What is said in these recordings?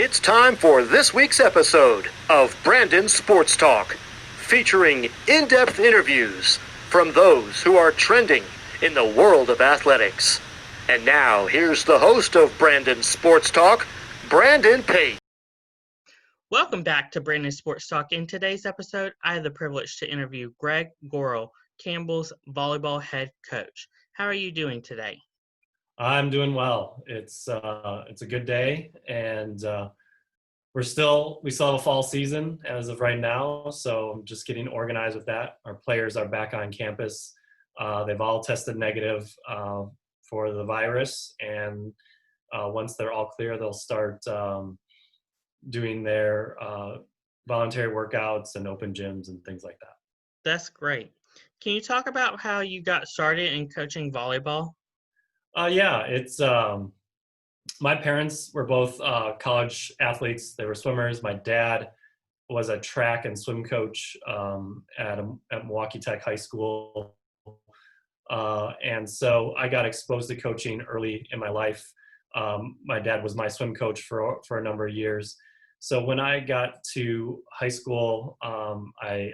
It's time for this week's episode of Brandon Sports Talk, featuring in-depth interviews from those who are trending in the world of athletics. And now, here's the host of Brandon Sports Talk, Brandon Pate. Welcome back to Brandon Sports Talk. In today's episode, I had the privilege to interview Greg Goral, Campbell's volleyball head coach. How are you doing today? I'm doing well. It's a good day, and we still have a fall season as of right now, so I'm just getting organized with that. Our players are back on campus. They've all tested negative for the virus, and once they're all clear, they'll start doing their voluntary workouts and open gyms and things like that. That's great. Can you talk about how you got started in coaching volleyball? Yeah, it's my parents were both college athletes. They were swimmers. My dad was a track and swim coach at Milwaukee Tech High School. And so I got exposed to coaching early in my life. My dad was my swim coach for a number of years. So when I got to high school, I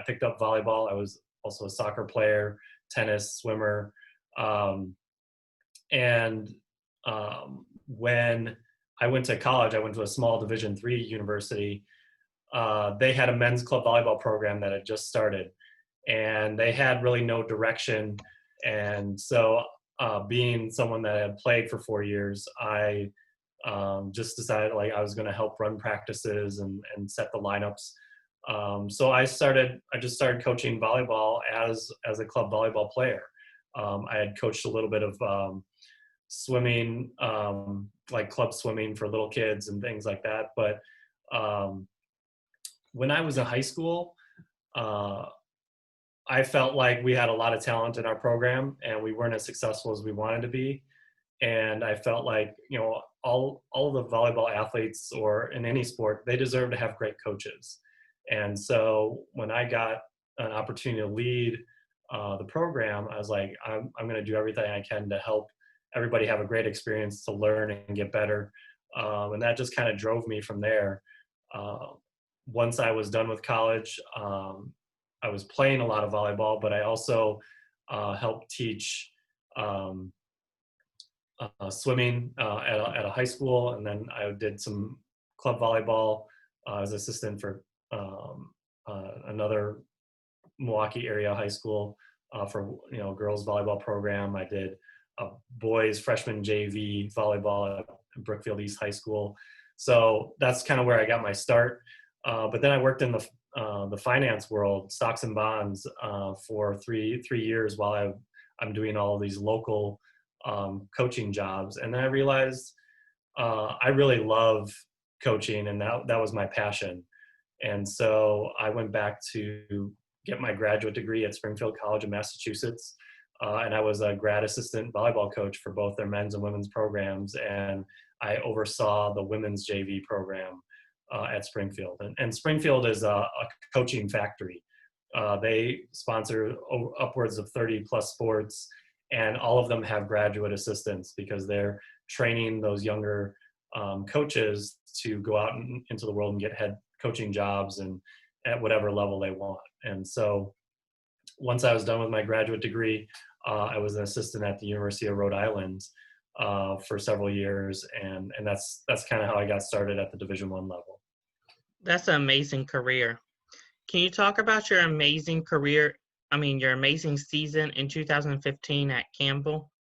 picked up volleyball. I was also a soccer player, tennis, swimmer. When I went to college, I went to a small Division III university. They had a men's club volleyball program that had just started, and they had really no direction. And so being someone that had played for 4 years, I just decided I was going to help run practices and set the lineups. So I just started coaching volleyball as a club volleyball player. I had coached a little bit of swimming, like club swimming for little kids and things like that. But when I was in high school, I felt like we had a lot of talent in our program and we weren't as successful as we wanted to be. And I felt like, all of the volleyball athletes, or in any sport, they deserve to have great coaches. And so when I got an opportunity to lead the program, I was like, I'm going to do everything I can to help everybody have a great experience, to learn and get better. And that just kind of drove me from there. Once I was done with college, I was playing a lot of volleyball, but I also helped teach swimming at a high school. And then I did some club volleyball as assistant for another Milwaukee area high school for girls volleyball program. I did a boys freshman JV volleyball at Brookfield East High School. So that's kind of where I got my start. But then I worked in the finance world, stocks and bonds, for three years while I'm doing all these local coaching jobs. And then I realized I really love coaching, and that was my passion. And so I went back to get my graduate degree at Springfield College in Massachusetts. And I was a grad assistant volleyball coach for both their men's and women's programs. And I oversaw the women's JV program at Springfield. And Springfield is a coaching factory. They sponsor upwards of 30 plus sports, and all of them have graduate assistants because they're training those younger coaches to go out into the world and get head coaching jobs and at whatever level they want. And so once I was done with my graduate degree, I was an assistant at the University of Rhode Island for several years, and that's kind of how I got started at the Division I level. That's an amazing career. Can you talk about your amazing career? Your amazing season in 2015 at Campbell?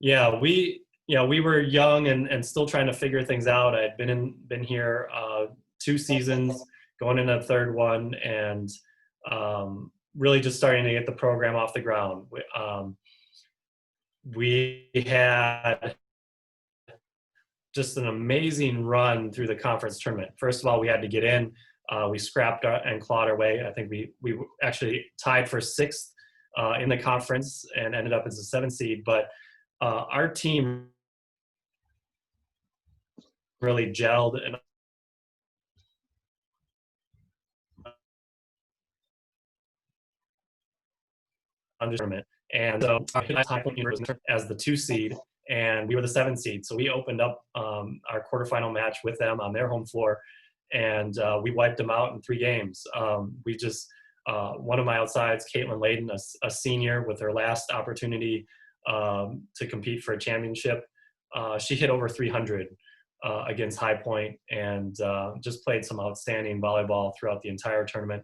Yeah, we were young and still trying to figure things out. I had been here 2 seasons, going into the third one, and really just starting to get the program off the ground. We had just an amazing run through the conference tournament. First of all, we had to get in. We scrapped and clawed our way. I think we actually tied for 6th in the conference and ended up as a 7th seed. But our team really gelled and tournament. And so as the 2 seed, and we were the 7th seed. So we opened up our quarterfinal match with them on their home floor, and we wiped them out in 3 games. We just one of my outsides, Caitlin Layden, a senior with her last opportunity to compete for a championship, she hit over 300 against High Point, and just played some outstanding volleyball throughout the entire tournament.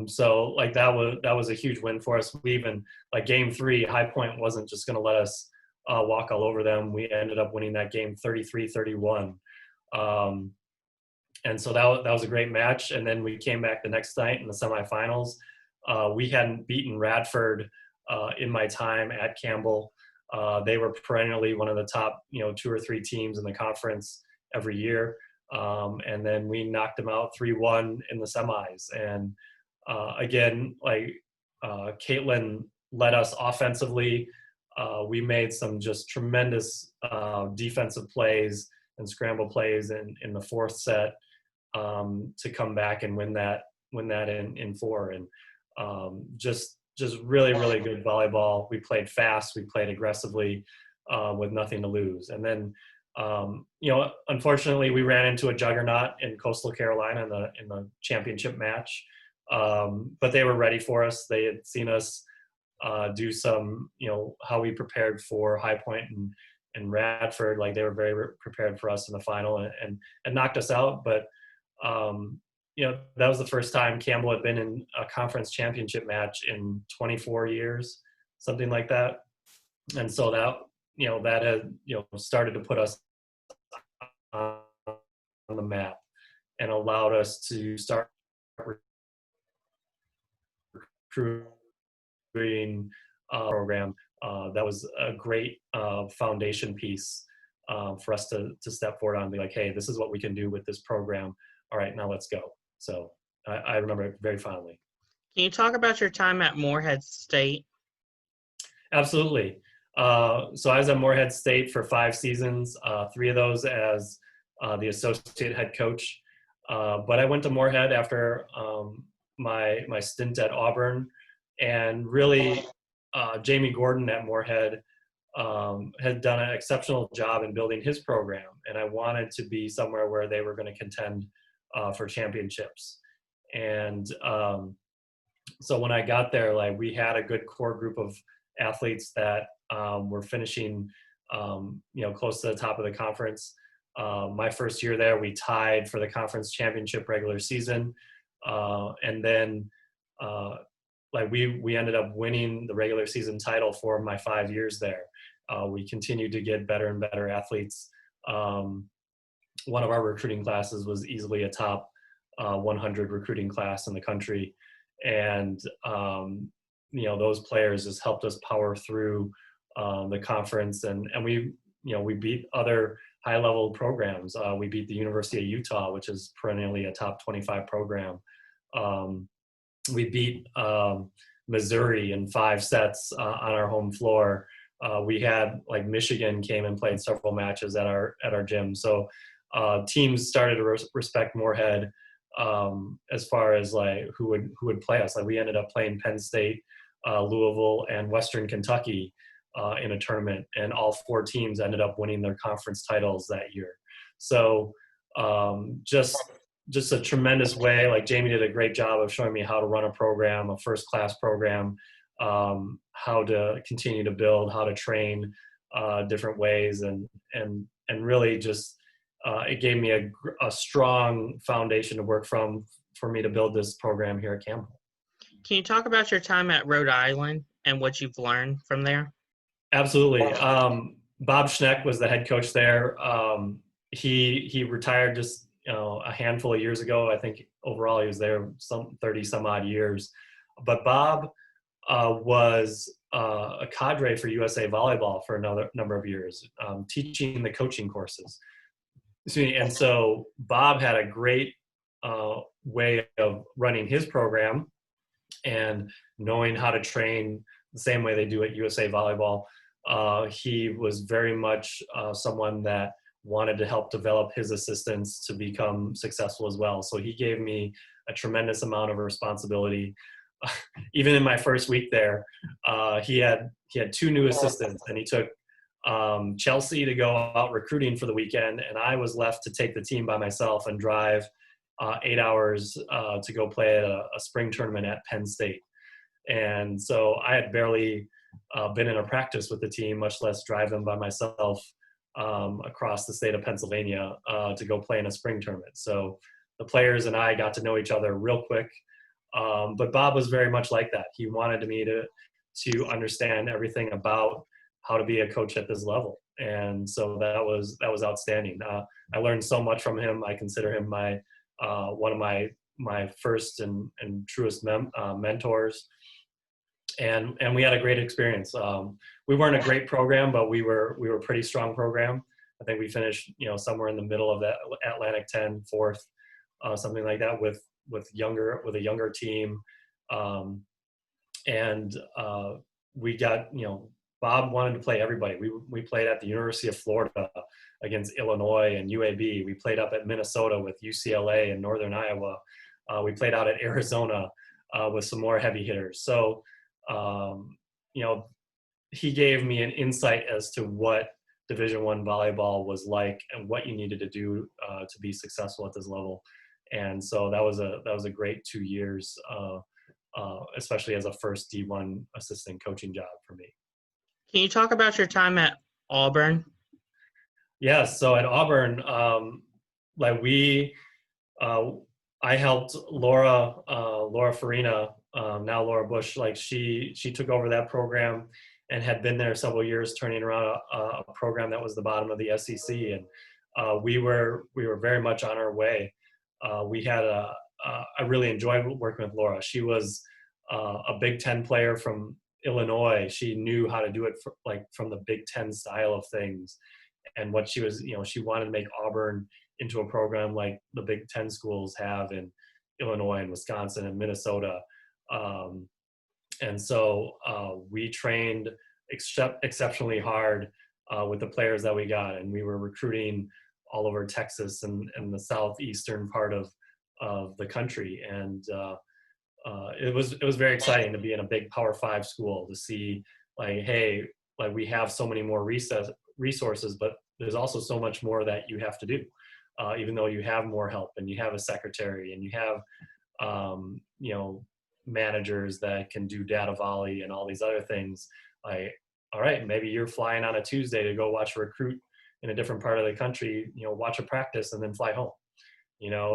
So like that was a huge win for us. We even, like game 3, High Point wasn't just going to let us walk all over them. We ended up winning that game 33-31. And so that was a great match. And then we came back the next night in the semifinals. We hadn't beaten Radford in my time at Campbell. They were perennially one of the top, 2 or 3 teams in the conference every year. And then we knocked them out 3-1 in the semis. And again, Caitlin led us offensively. We made some just tremendous defensive plays and scramble plays in the 4th set to come back and win that in 4. And just really, really good volleyball. We played fast. We played aggressively with nothing to lose. And then, unfortunately, we ran into a juggernaut in Coastal Carolina in the championship match. But they were ready for us. They had seen us do some, how we prepared for High Point and Radford. Like, they were very prepared for us in the final and knocked us out. But that was the first time Campbell had been in a conference championship match in 24 years, something like that. And so that had, started to put us on the map and allowed us to start recruiting a program. That was a great foundation piece for us to step forward on and be like, hey, this is what we can do with this program. All right, now let's go. So I remember it very fondly. Can you talk about your time at Morehead State? Absolutely. So I was at Morehead State for 5 seasons, 3 of those as the associate head coach. But I went to Morehead after my stint at Auburn, and really Jamie Gordon at Morehead had done an exceptional job in building his program, and I wanted to be somewhere where they were going to contend for championships. And so when I got there, we had a good core group of athletes that were finishing, close to the top of the conference. My first year there, we tied for the conference championship regular season. And then we ended up winning the regular season title for my 5 years there. We continued to get better and better athletes. One of our recruiting classes was easily a top 100 recruiting class in the country. And, those players just helped us power through the conference. And we beat other high-level programs. We beat the University of Utah, which is perennially a top 25 program. We beat Missouri in 5 sets on our home floor. We had Michigan came and played several matches at our gym. So teams started to respect Morehead as far as who would play us. We ended up playing Penn State, Louisville, and Western Kentucky in a tournament, and all 4 teams ended up winning their conference titles that year. So just a tremendous way. Jamie did a great job of showing me how to run a program, a first-class program, how to continue to build, how to train different ways, and really just it gave me a strong foundation to work from for me to build this program here at Campbell. Can you talk about your time at Rhode Island and what you've learned from there? Absolutely. Bob Schneck was the head coach there. He retired just a handful of years ago. I think overall he was there some 30 some odd years. But Bob was a cadre for USA Volleyball for another number of years, teaching the coaching courses. And so Bob had a great way of running his program and knowing how to train the same way they do at USA Volleyball. He was very much someone that wanted to help develop his assistants to become successful as well. So he gave me a tremendous amount of responsibility. Even in my first week there, he had 2 new assistants, and he took Chelsea to go out recruiting for the weekend, and I was left to take the team by myself and drive 8 hours to go play at a spring tournament at Penn State. And so I had barely been in a practice with the team, much less drive them by myself across the state of Pennsylvania to go play in a spring tournament. So the players and I got to know each other real quick. But Bob was very much like that. He wanted me to understand everything about how to be a coach at this level. And so that was outstanding. I learned so much from him. I consider him my one of my first and truest mentors. And we had a great experience. We weren't a great program, but we were a pretty strong program. I think we finished, somewhere in the middle of that Atlantic 10, fourth, something like that with a younger team. We got, Bob wanted to play everybody. We played at the University of Florida against Illinois and UAB. We played up at Minnesota with UCLA and Northern Iowa. We played out at Arizona with some more heavy hitters. So, he gave me an insight as to what Division I volleyball was like and what you needed to do to be successful at this level. And so that was a great 2 years, especially as a first D1 assistant coaching job for me. Can you talk about your time at Auburn? Yes. So at Auburn, I helped Laura Farina, now Laura Bush. She took over that program and had been there several years, turning around a program that was the bottom of the SEC. And we were very much on our way. I really enjoyed working with Laura. She was a Big Ten player from Illinois. She knew how to do it from the Big Ten style of things. And what she was, she wanted to make Auburn into a program like the Big Ten schools have in Illinois and Wisconsin and Minnesota. And so we trained exceptionally hard with the players that we got. And we were recruiting all over Texas and the southeastern part of the country. And it was very exciting to be in a big Power 5 school, to see we have so many more resources, but there's also so much more that you have to do, even though you have more help and you have a secretary and you have managers that can do data volley and all these other things. All right, maybe you're flying on a Tuesday to go watch a recruit in a different part of the country, watch a practice and then fly home.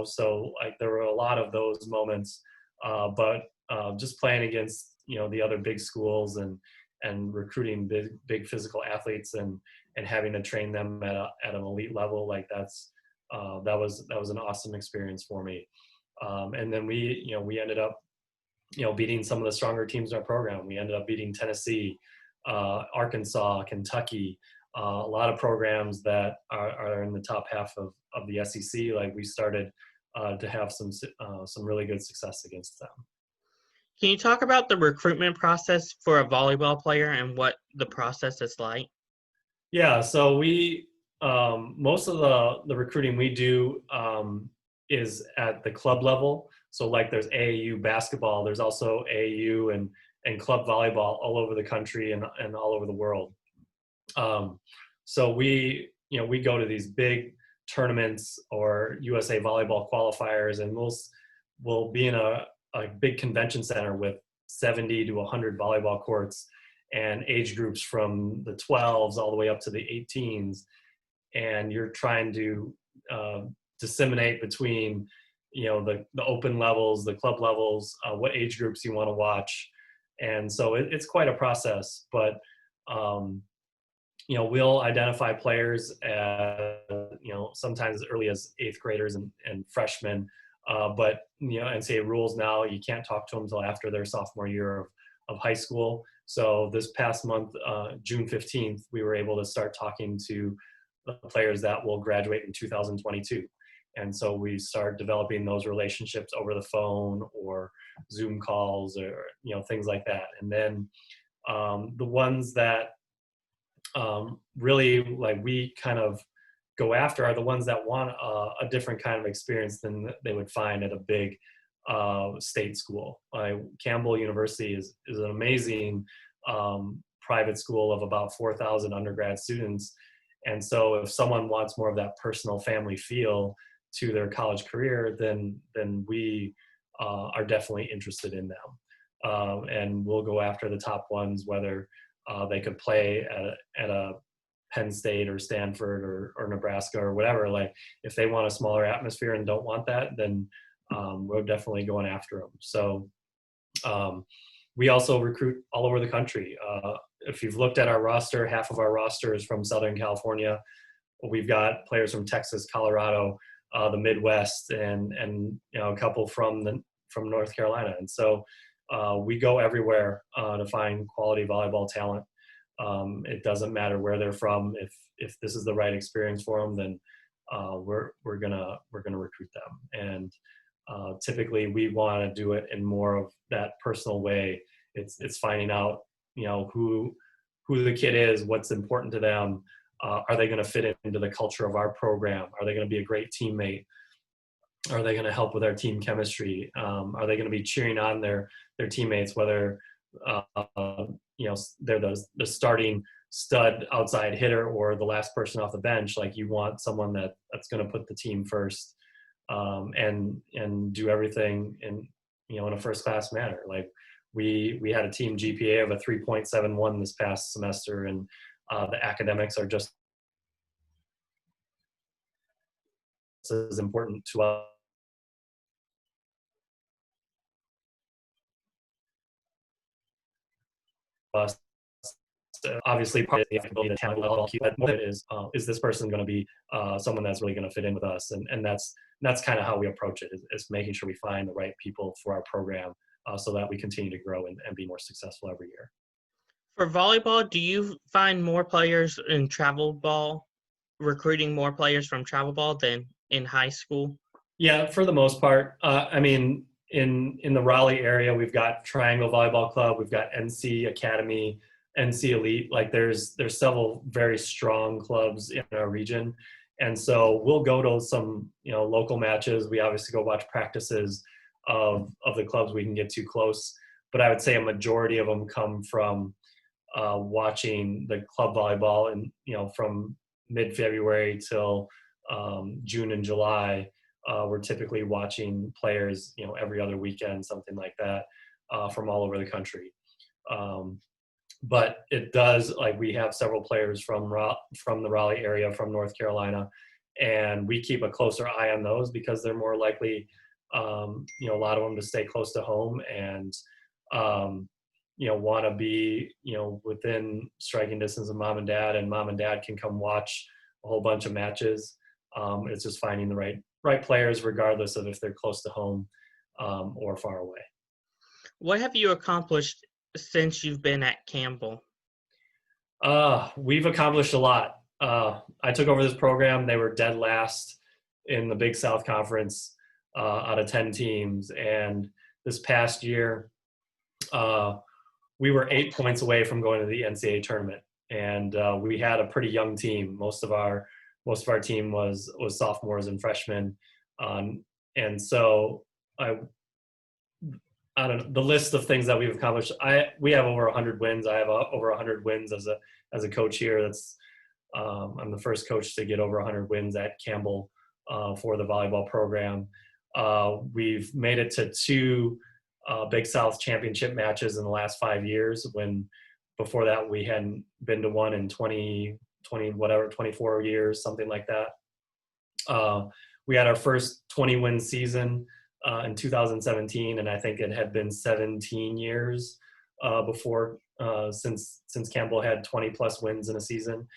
So there were a lot of those moments, but just playing against the other big schools and recruiting big physical athletes and having to train them at an elite level, that was an awesome experience for me. And then we ended up beating some of the stronger teams in our program. We ended up beating Tennessee, Arkansas, Kentucky, a lot of programs that are in the top half of the SEC. We started to have some really good success against them. Can you talk about the recruitment process for a volleyball player and what the process is like? Yeah, so we most of the recruiting we do is at the club level. So there's AAU basketball, there's also AAU and club volleyball all over the country and all over the world. So we go to these big tournaments or USA volleyball qualifiers, and we'll be in a big convention center with 70 to 100 volleyball courts and age groups from the 12s all the way up to the 18s. And you're trying to disseminate between, the open levels, the club levels, what age groups you want to watch. And so it's quite a process, but, we'll identify players sometimes as early as 8th graders and freshmen. But NCAA rules now, you can't talk to them until after their sophomore year of high school. So this past month, June 15th, we were able to start talking to the players that will graduate in 2022. And so we start developing those relationships over the phone or Zoom calls or, things like that. And then the ones that really we kind of go after are the ones that want a different kind of experience than they would find at a big state school. Campbell University is an amazing private school of about 4,000 undergrad students. And so if someone wants more of that personal family feel to their college career, then we are definitely interested in them. And we'll go after the top ones, whether they could play at a Penn State or Stanford or Nebraska or whatever. Like if they want a smaller atmosphere and don't want that, then we're definitely going after them. So we also recruit all over the country. If you've looked at our roster, half of our roster is from Southern California. We've got players from Texas, Colorado, the Midwest, and a couple from North Carolina. And so we go everywhere to find quality volleyball talent. It doesn't matter where they're from. If this is the right experience for them, then we're gonna recruit them. And typically we want to do it in more of that personal way. It's finding out who the kid is, what's important to them. Are they going to fit into the culture of our program? Are they going to be a great teammate? Are they going to help with our team chemistry? Are they going to be cheering on their teammates, whether they're the starting stud outside hitter or the last person off the bench? Like you want someone that's going to put the team first and do everything in a first class manner. Like we had a team GPA of a 3.71 this past semester, and the academics are just as important to us. Obviously, part of the ability to talent level, but more of it is this person going to be someone that's really going to fit in with us, and that's kind of how we approach it, is making sure we find the right people for our program so that we continue to grow and be more successful every year. For volleyball, do you find more players in travel ball, recruiting more players from travel ball than in high school? Yeah, for the most part. In the Raleigh area, we've got Triangle Volleyball Club, we've got NC Academy, NC Elite. Like there's several very strong clubs in our region, and so we'll go to some local matches. We obviously go watch practices of the clubs we can get too close, but I would say a majority of them come from watching the club volleyball, and from mid-February till June and July. We're typically watching players, every other weekend, something like that, from all over the country. But it does, like we have several players from the Raleigh area, from North Carolina, and we keep a closer eye on those because they're more likely, a lot of them to stay close to home and, want to be, within striking distance of mom and dad can come watch a whole bunch of matches. It's just finding the right players, regardless of if they're close to home or far away. What have you accomplished since you've been at Campbell? We've accomplished a lot. I took over this program. They were dead last in the Big South Conference out of 10 teams. And this past year, we were 8 points away from going to the NCAA tournament. And we had a pretty young team. Most of our team was sophomores and freshmen. And so I don't know, the list of things that we've accomplished, we have over 100 wins. I have over 100 wins as a coach here. That's I'm the first coach to get over 100 wins at Campbell for the volleyball program. We've made it to 2 Big South championship matches in the last 5 years, when before that we hadn't been to one in 24 years, something like that. We had our first 20-win season in 2017, and I think it had been 17 years before since Campbell had 20-plus wins in a season.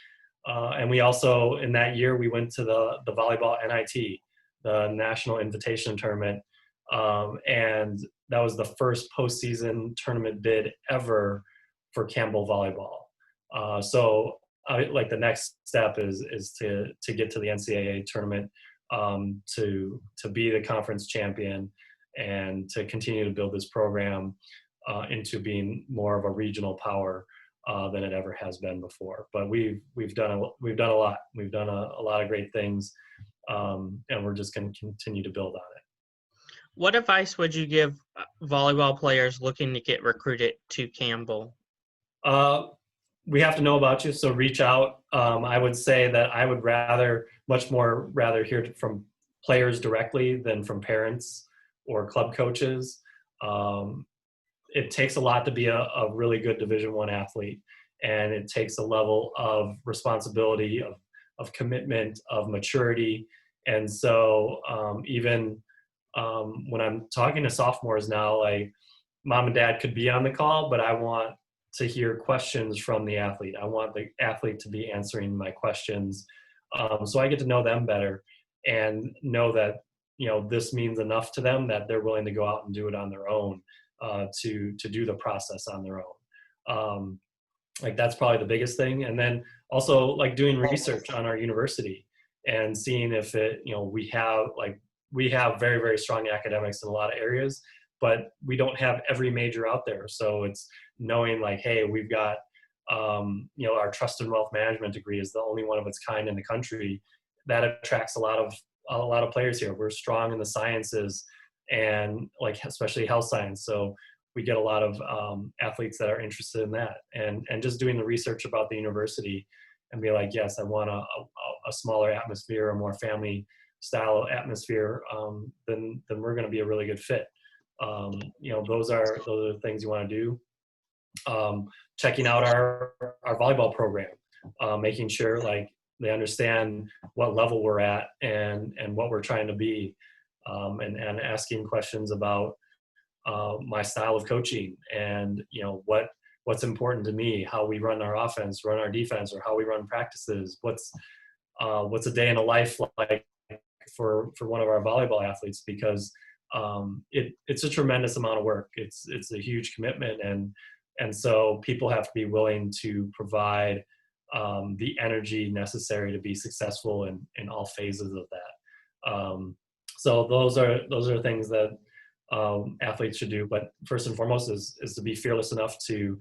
And we also, in that year, we went to the volleyball NIT, the National Invitation Tournament, and that was the first postseason tournament bid ever for Campbell volleyball. So the next step is to get to the NCAA tournament, to be the conference champion, and to continue to build this program into being more of a regional power than it ever has been before. But we've done a lot. We've done a lot of great things, and we're just going to continue to build on it. What advice would you give volleyball players looking to get recruited to Campbell? we have to know about you, so reach out. I would say that I would much more rather hear from players directly than from parents or club coaches. Um, it takes a lot to be a really good Division I athlete, and it takes a level of responsibility, of commitment, of maturity. And so even when I'm talking to sophomores now, like, mom and dad could be on the call, but I want to hear questions from the athlete. I want the athlete to be answering my questions, so I get to know them better and know that, this means enough to them that they're willing to go out and do it on their own, to do the process on their own. Like, that's probably the biggest thing. And then also, like, doing research on our university and seeing if we have very, very strong academics in a lot of areas, but we don't have every major out there. So it's knowing, like, hey, we've got, our trust and wealth management degree is the only one of its kind in the country. That attracts a lot of players here. We're strong in the sciences, and, like, especially health science. So we get a lot of athletes that are interested in that, and just doing the research about the university and be like, yes, I want a smaller atmosphere, a more family style atmosphere, then we're going to be a really good fit. Those are the things you want to do. Checking out our volleyball program, making sure, like, they understand what level we're at and what we're trying to be, and asking questions about my style of coaching, and what's important to me, how we run our offense, run our defense, or how we run practices. What's a day in a life like for one of our volleyball athletes, because it's a tremendous amount of work. It's a huge commitment, and so people have to be willing to provide the energy necessary to be successful in all phases of that. So those are things that athletes should do. But first and foremost is to be fearless enough to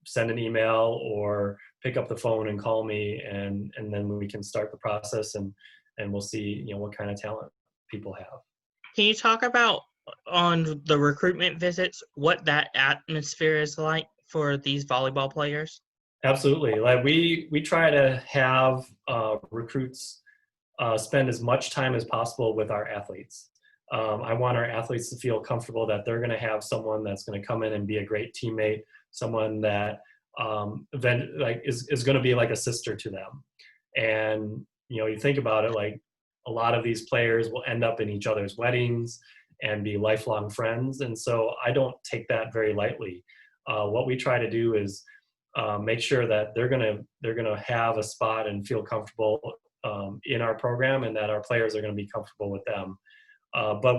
send an email or pick up the phone and call me, and then we can start the process, and we'll see what kind of talent people have. Can you talk about, on the recruitment visits, what that atmosphere is like for these volleyball players? Absolutely. Like, we try to have recruits spend as much time as possible with our athletes. I want our athletes to feel comfortable that they're going to have someone that's going to come in and be a great teammate, someone that is going to be like a sister to them. And you think about it, like, a lot of these players will end up in each other's weddings and be lifelong friends, and so I don't take that very lightly. What we try to do is make sure that they're gonna have a spot and feel comfortable in our program, and that our players are going to be comfortable with them. But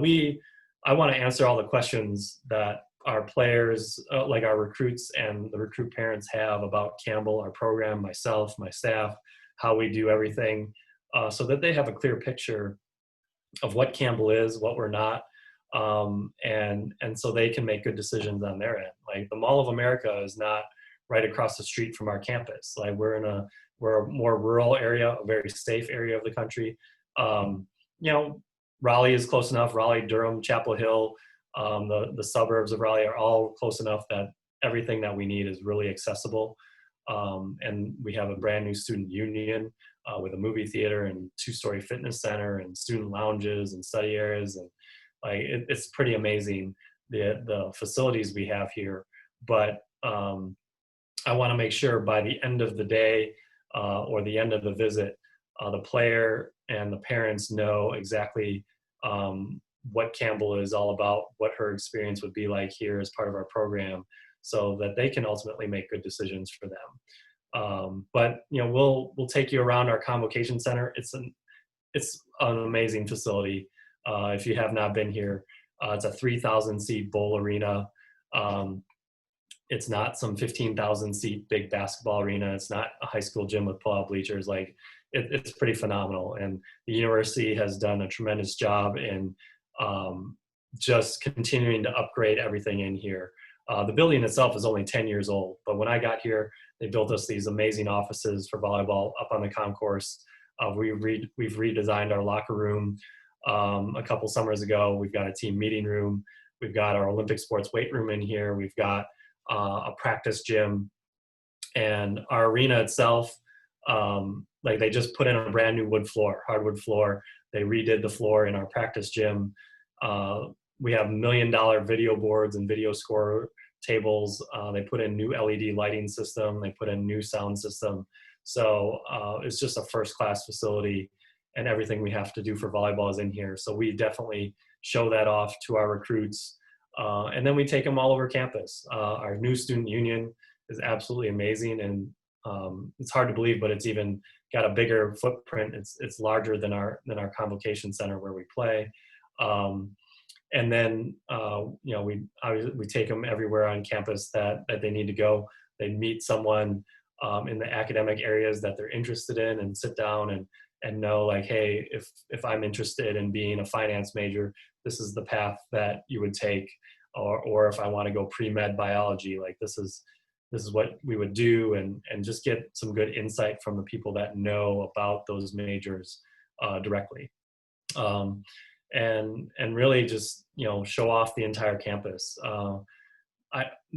I want to answer all the questions that our players, like our recruits and the recruit parents, have about Campbell, our program, myself, my staff, how we do everything, so that they have a clear picture of what Campbell is, what we're not, and so they can make good decisions on their end. Like, the Mall of America is not right across the street from our campus. Like, we're a more rural area, a very safe area of the country. Raleigh is close enough. Raleigh, Durham, Chapel Hill, the suburbs of Raleigh are all close enough that everything that we need is really accessible. And we have a brand new student union with a movie theater and 2-story fitness center and student lounges and study areas. And like, it's pretty amazing, the facilities we have here. But I want to make sure by the end of the day or the end of the visit, the player and the parents know exactly what Campbell is all about, what her experience would be like here as part of our program, so that they can ultimately make good decisions for them. But we'll take you around our Convocation Center. It's an amazing facility. If you have not been here, it's a 3,000 seat bowl arena. It's not some 15,000 seat big basketball arena. It's not a high school gym with pull-out bleachers. Like, it's pretty phenomenal. And the university has done a tremendous job in just continuing to upgrade everything in here. The building itself is only 10 years old, but when I got here, they built us these amazing offices for volleyball up on the concourse. We've redesigned our locker room a couple summers ago. We've got a team meeting room. We've got our Olympic sports weight room in here. We've got a practice gym. And our arena itself, like they just put in a brand new hardwood floor. They redid the floor in our practice gym. We have $1 million video boards and video score tables. They put in new LED lighting system. They put in new sound system. So it's just a first-class facility, and everything we have to do for volleyball is in here. So we definitely show that off to our recruits. And then we take them all over campus. Our new student union is absolutely amazing, and it's hard to believe, but it's even got a bigger footprint. It's larger than our Convocation Center where we play. And then we take them everywhere on campus that they need to go. They meet someone in the academic areas that they're interested in, and sit down and know, like, hey, if I'm interested in being a finance major, this is the path that you would take. Or if I want to go pre-med biology, like this is what we would do, and just get some good insight from the people that know about those majors directly. And really just, show off the entire campus.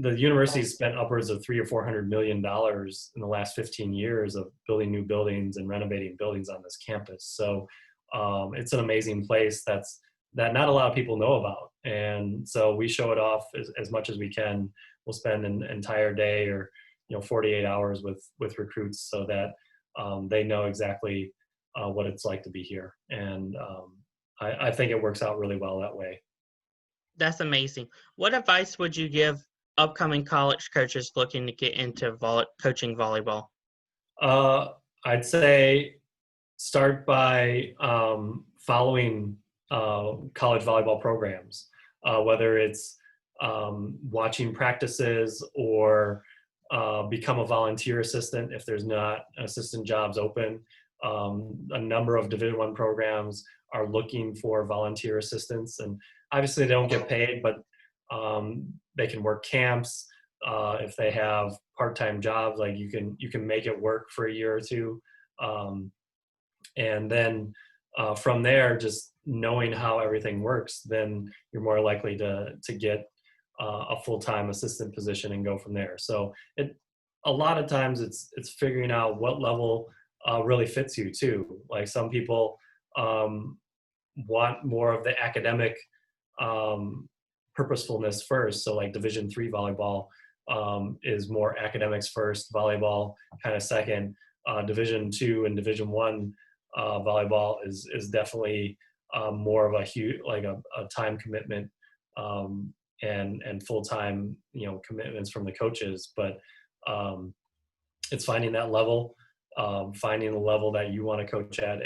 The university spent upwards of $300 or $400 million in the last 15 years of building new buildings and renovating buildings on this campus. So it's an amazing place that not a lot of people know about. And so we show it off as much as we can. We'll spend an entire day or 48 hours with recruits so that they know exactly what it's like to be here. And I think it works out really well that way. That's amazing. What advice would you give upcoming college coaches looking to get into coaching volleyball? I'd say start by following college volleyball programs, whether it's watching practices or become a volunteer assistant if there's not assistant jobs open. A number of Division I programs are looking for volunteer assistants, and obviously they don't get paid, but they can work camps. If they have part-time jobs, like you can make it work for a year or two. And then from there, just knowing how everything works, then you're more likely to get a full-time assistant position and go from there. So a lot of times it's figuring out what level really fits you too. Like some people want more of the academic purposefulness first. So like Division III volleyball is more academics first, volleyball kind of second. Division II and Division I volleyball is definitely more of a time commitment and full-time commitments from the coaches. But it's finding that level, finding the level that you want to coach at,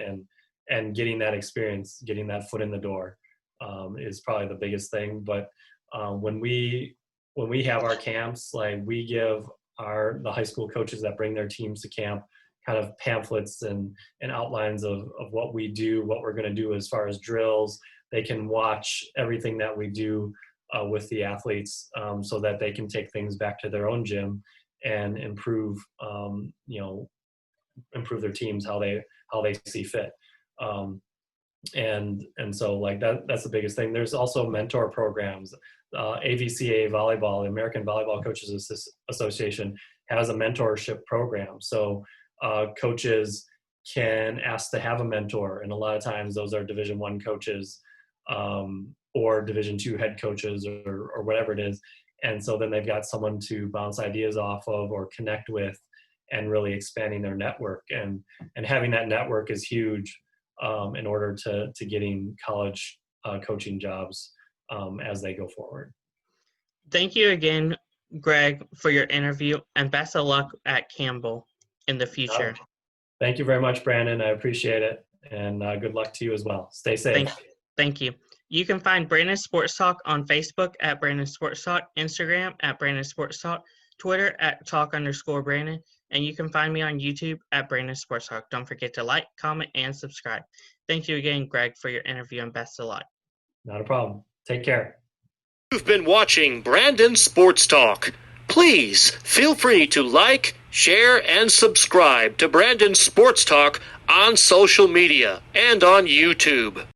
and getting that experience, getting that foot in the door is probably the biggest thing. But when we have our camps, like we give the high school coaches that bring their teams to camp kind of pamphlets and outlines of what we do, what we're going to do as far as drills. They can watch everything that we do with the athletes so that they can take things back to their own gym and improve their teams how they see fit. And so like that's the biggest thing. There's also mentor programs. AVCA Volleyball, the American Volleyball Coaches Association, has a mentorship program. So coaches can ask to have a mentor, and a lot of times those are Division I coaches or Division II head coaches or whatever it is. And so then they've got someone to bounce ideas off of or connect with, and really expanding their network. And having that network is huge in order to getting college coaching jobs as they go forward. Thank you again, Greg, for your interview, and best of luck at Campbell in the future. Thank you very much, Brandon. I appreciate it. And good luck to you as well. Stay safe. Thank you. You can find Brandon Sports Talk on Facebook at Brandon Sports Talk, Instagram at Brandon Sports Talk, Twitter at @talk_Brandon, and you can find me on YouTube at Brandon Sports Talk. Don't forget to like, comment, and subscribe. Thank you again, Greg, for your interview, and best of luck. Not a problem. Take care. You've been watching Brandon Sports Talk. Please feel free to like, share, and subscribe to Brandon Sports Talk on social media and on YouTube.